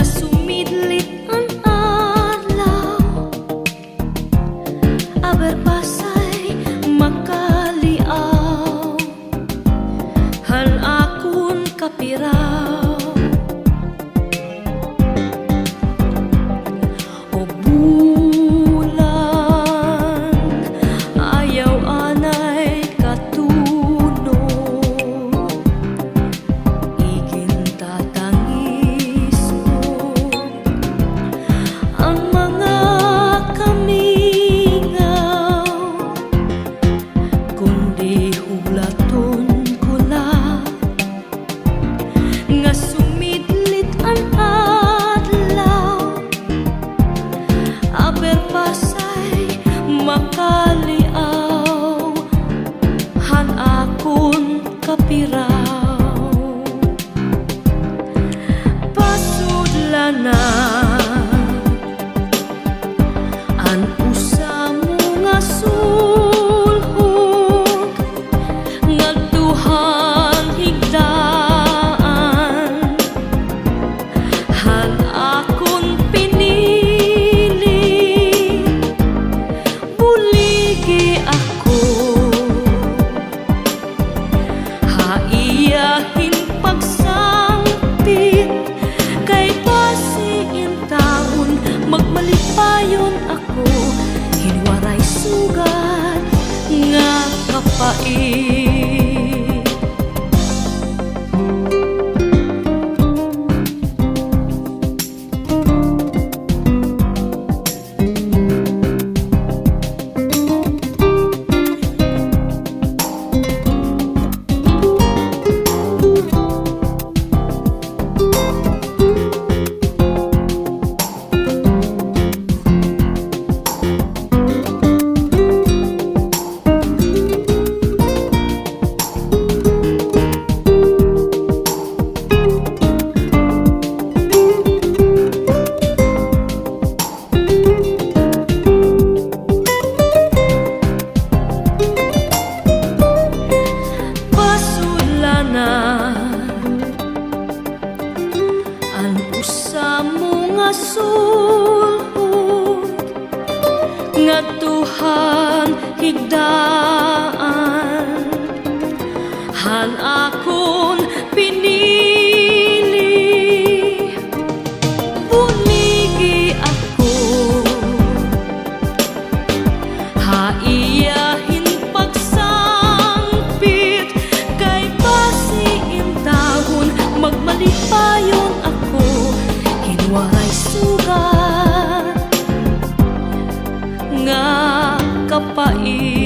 nga sumidlit ang adlaw, aber pasay makaliaw, han akon kapiraw. O bulan, ayaw anay katunog, igin tatangis mo ang mga kamingaw, kundi hulaton ko lang nga sumidlit ang adlaw, aber pasay makaliaw, han akon kapiraw. Pasudlanan an usa mo nga sulhog, ngadtuhan higdaan, han akon pinili. Buligi ako, haiyahin pagsangpit, kay pasiin taon magmalipayon ako, hinwaray sugat nga kapait. An usa mo nga sulhod, ngadtuhan higdaan, han akon pinili. Buligi ako, haiyahin pagsangpit, kay pasiin taon magmalipayon ako, hinwaray sugat nga kapait.